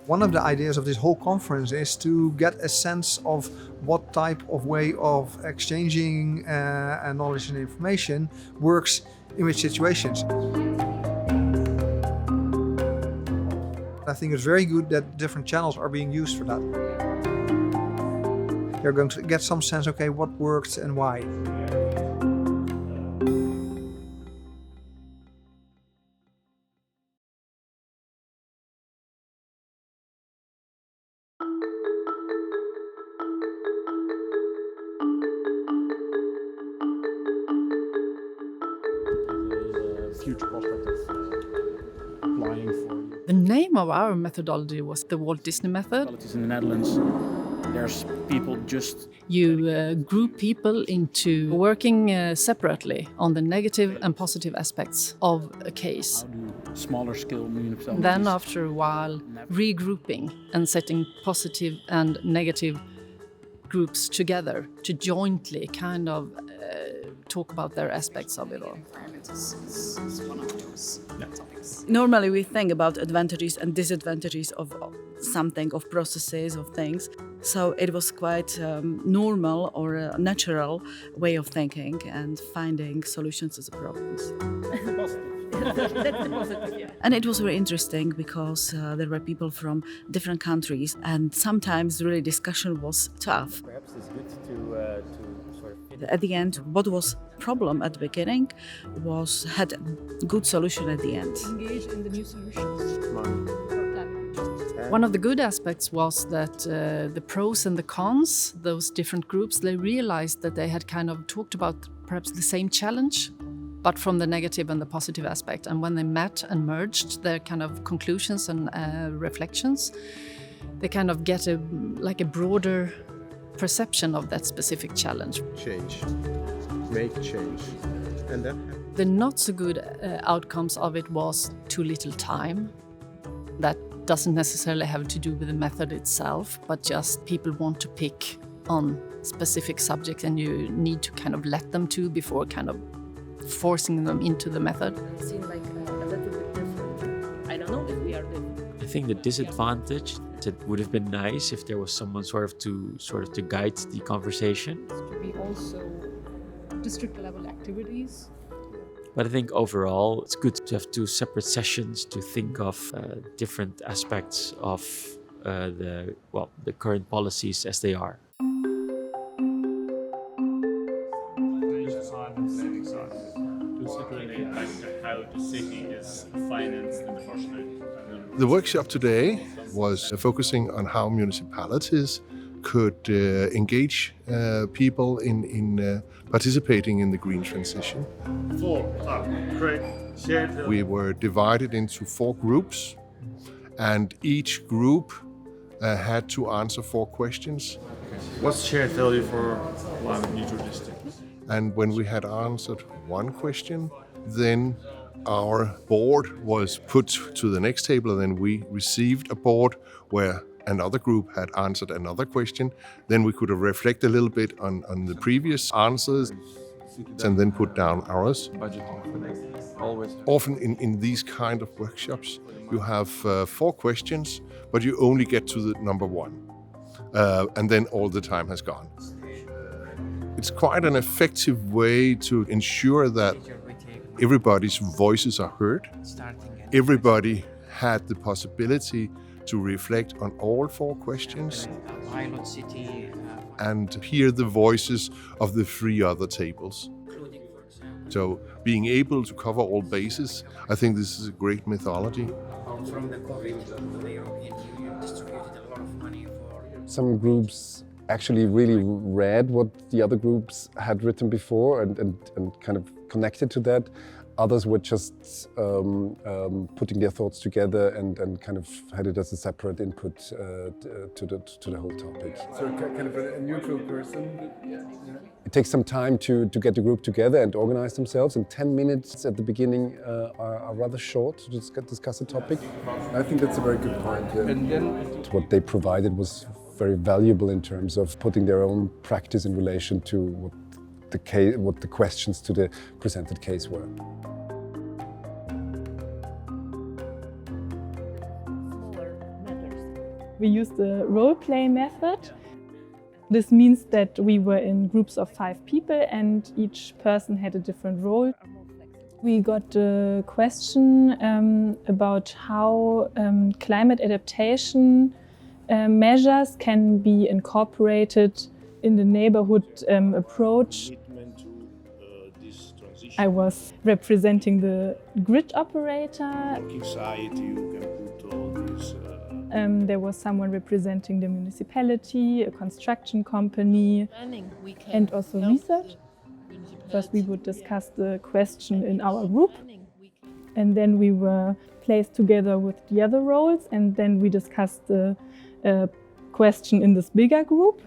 One of the ideas of this whole conference is to get a sense of what type of way of exchanging knowledge and information works in which situations. I think it's very good that different channels are being used for that. You're going to get some sense, okay, what worked and why. Future prospect of applying for. The name of our methodology was the Walt Disney Method. In the Netherlands, there's people just. You group people into working separately on the negative and positive aspects of a case. How do smaller scale municipalities? Then after a while, regrouping and setting positive and negative groups together to jointly kind of talk about their aspects of it all. It's one of those topics. Normally we think about advantages and disadvantages of something, of processes, of things. So it was quite normal or a natural way of thinking and finding solutions to the problems. And it was very interesting because there were people from different countries and sometimes really discussion was tough. Perhaps it's good to sort of At the end, what was problem at the beginning had a good solution at the end. Engage in the new solutions. One of the good aspects was that the pros and the cons, those different groups, they realized that they had kind of talked about perhaps the same challenge, but from the negative and the positive aspect. And when they met and merged their kind of conclusions and reflections, they kind of get a broader perception of that specific challenge. Change, make change, and then The not so good outcomes of it was too little time. That doesn't necessarily have to do with the method itself, but just people want to pick on specific subjects and you need to kind of let them to before kind of forcing them into the method. It seemed like a little bit different. I don't know if we are different. I think the disadvantage that would have been nice if there was someone sort of to guide the conversation. To be also district level activities. But I think overall it's good to have two separate sessions to think of different aspects of the current policies as they are. the workshop today was focusing on how municipalities could engage people in participating in the green transition. We were divided into 4 groups, and each group had to answer 4 questions. What's shared value for climate neutral districts? And when we had answered 1 question, then our board was put to the next table, and then we received a board where another group had answered another question. Then we could reflect a little bit on the previous answers and then put down ours. Often in these kind of workshops, you have 4 questions, but you only get to the number 1. And then all the time has gone. It's quite an effective way to ensure that everybody's voices are heard. Everybody had the possibility to reflect on all 4 questions and hear the voices of the 3 other tables. So being able to cover all bases, I think this is a great methodology. from the COVID, the European Union distributed a lot of money for. Some groups actually really read what the other groups had written before and kind of connected to that. Others were just putting their thoughts together and kind of had it as a separate input to the whole topic. So kind of a neutral person? It takes some time to get the group together and organize themselves, and 10 minutes at the beginning are rather short to discuss a topic. I think that's a very good point. Yeah. And then What they provided was very valuable in terms of putting their own practice in relation to what the questions to the presented case were. Smaller matters. We used the role-play method. This means that we were in groups of 5 people and each person had a different role. We got a question about how climate adaptation measures can be incorporated in the neighborhood approach. I was representing the grid operator. There was someone representing the municipality, a construction company, and also research. First we would discuss the question in our group, and then we were placed together with the other roles, and then we discussed the question in this bigger group.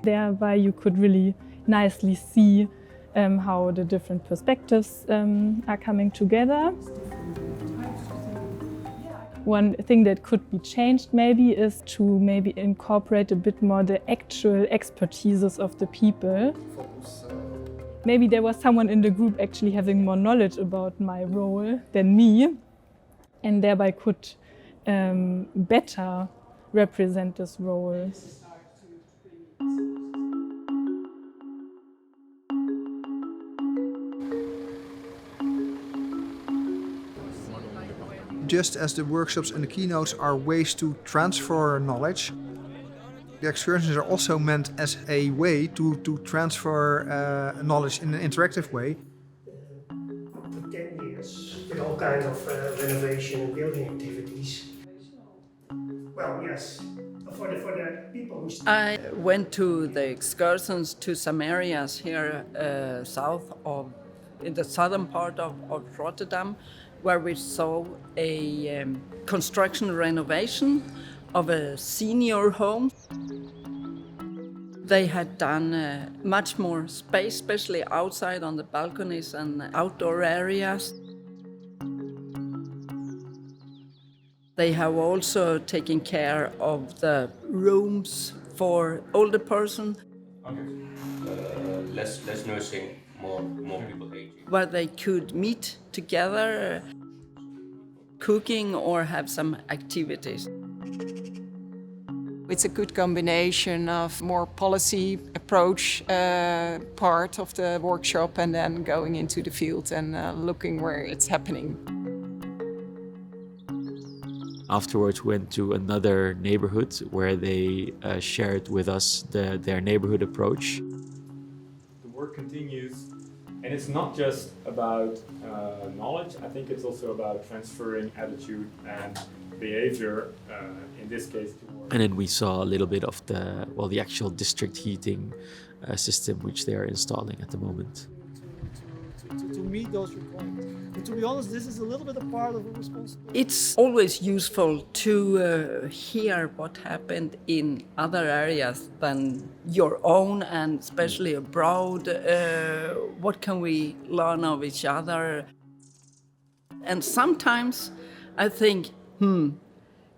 Thereby you could really nicely see how the different perspectives are coming together. One thing that could be changed maybe is to maybe incorporate a bit more the actual expertises of the people. Maybe there was someone in the group actually having more knowledge about my role than me, and thereby could better represent this role. Just as the workshops and the keynotes are ways to transfer knowledge, the excursions are also meant as a way to transfer knowledge in an interactive way. 10 years with all kinds of renovation and building activities. Well, yes, for the people who... I went to the excursions to some areas here south of, in the southern part of Rotterdam, where we saw a construction renovation of a senior home. They had done much more space, especially outside on the balconies and outdoor areas. They have also taken care of the rooms for older persons. Less nursing, more people aging. Where they could meet together, cooking or have some activities. It's a good combination of more policy approach part of the workshop and then going into the field and looking where it's happening. Afterwards, went to another neighborhood where they shared with us their neighborhood approach. The work continues, and it's not just about knowledge. I think it's also about transferring attitude and behavior, in this case. And then we saw a little bit of the actual district heating system which they are installing at the moment. To meet those requirements. And to be honest, this is a little bit a part of a responsibility. It's always useful to hear what happened in other areas than your own, and especially abroad. What can we learn of each other? And sometimes I think,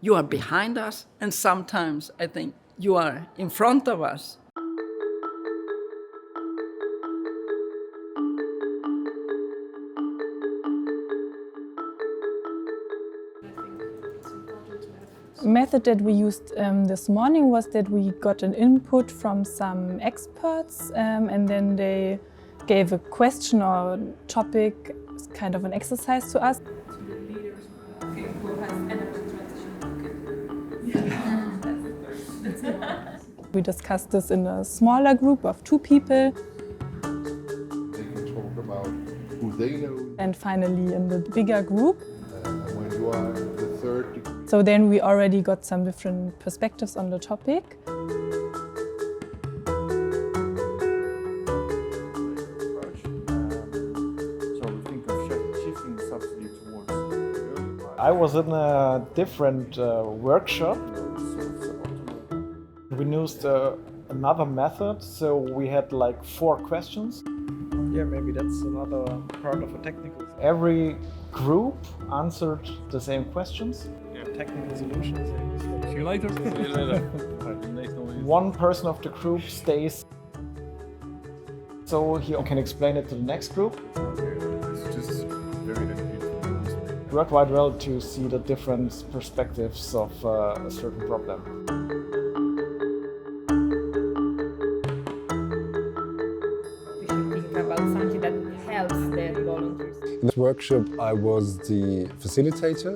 you are behind us, and sometimes I think you are in front of us. The method that we used this morning was that we got an input from some experts, and then they gave a question or topic, kind of an exercise to us. We discussed this in a smaller group of 2 people. They can talk about who they know. And finally in the bigger group. When you are the third degree. So then we already got some different perspectives on the topic. So we think of shifting the subsidy towards early part. I was in a different workshop. We used another method, so we had like 4 questions. Yeah, maybe that's another part of a technical. Every group answered the same questions. Yeah, technical solutions. See you later. See you later. One person of the group stays, so he can explain it to the next group. It's just very beautiful. worked quite well to see the different perspectives of a certain problem. We should think about something that helps the volunteers. In this workshop, I was the facilitator.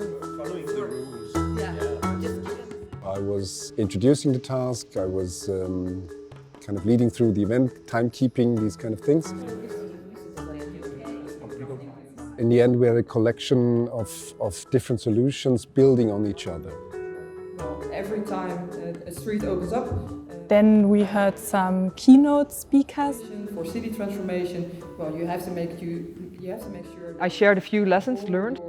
I was introducing the task, I was kind of leading through the event, timekeeping, these kind of things. In the end, we had a collection of different solutions building on each other. Every time a street opens up, then we heard some keynote speakers. For city transformation, well, you have to make sure. I shared a few lessons learned,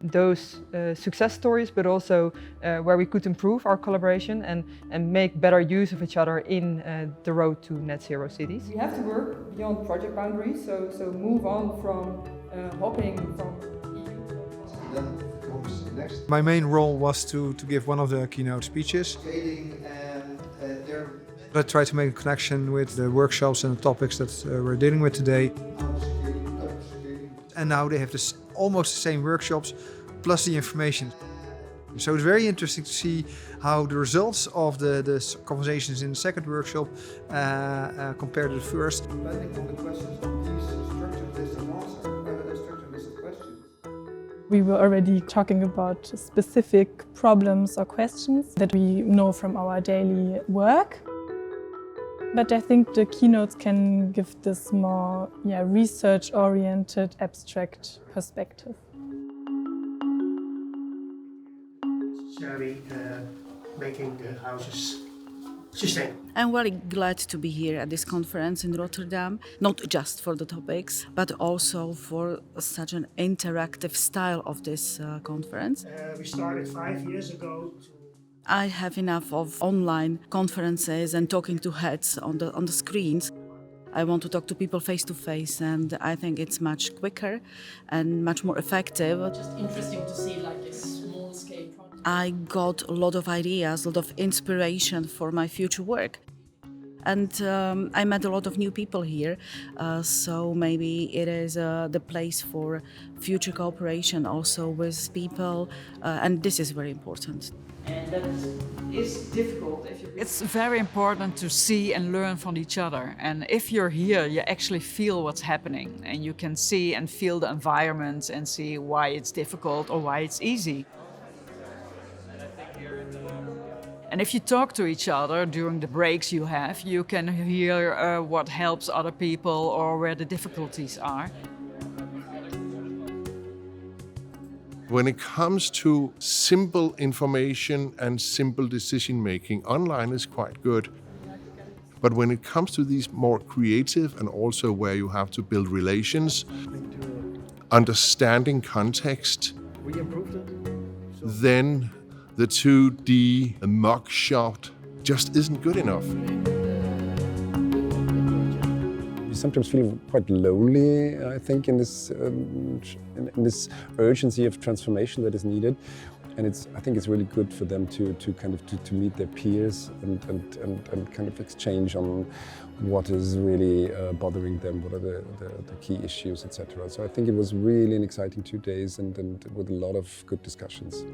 those success stories, but also where we could improve our collaboration and make better use of each other in the road to net zero cities. We have to work beyond project boundaries, so move on from hopping from My main role was to give one of the keynote speeches. I tried to make a connection with the workshops and the topics that we're dealing with today. And now they have almost the same workshops plus the information. So it's very interesting to see how the results of the conversations in the second workshop compare to the first. Depending on the questions of these structured list of answers, structured list of questions. We were already talking about specific problems or questions that we know from our daily work. But I think the keynotes can give this more research-oriented, abstract perspective. Making the houses sustainable. I'm very glad to be here at this conference in Rotterdam, not just for the topics, but also for such an interactive style of this conference. We started 5 years ago. I have enough of online conferences and talking to heads on the screens. I want to talk to people face to face, and I think it's much quicker and much more effective. Just interesting to see like a small scale project. I got a lot of ideas, a lot of inspiration for my future work. And I met a lot of new people here, so maybe it is the place for future cooperation also with people, and this is very important. And that is difficult. It's very important to see and learn from each other. And if you're here, you actually feel what's happening, and you can see and feel the environment and see why it's difficult or why it's easy. And if you talk to each other during the breaks you have, you can hear what helps other people or where the difficulties are. When it comes to simple information and simple decision making, online is quite good. But when it comes to these more creative and also where you have to build relations, understanding context, then the 2D mugshot just isn't good enough. You sometimes feel quite lonely, I think, in this urgency of transformation that is needed. And I think it's really good for them to meet their peers and kind of exchange on what is really bothering them, what are the key issues, etc. So I think it was really an exciting 2 days and with a lot of good discussions.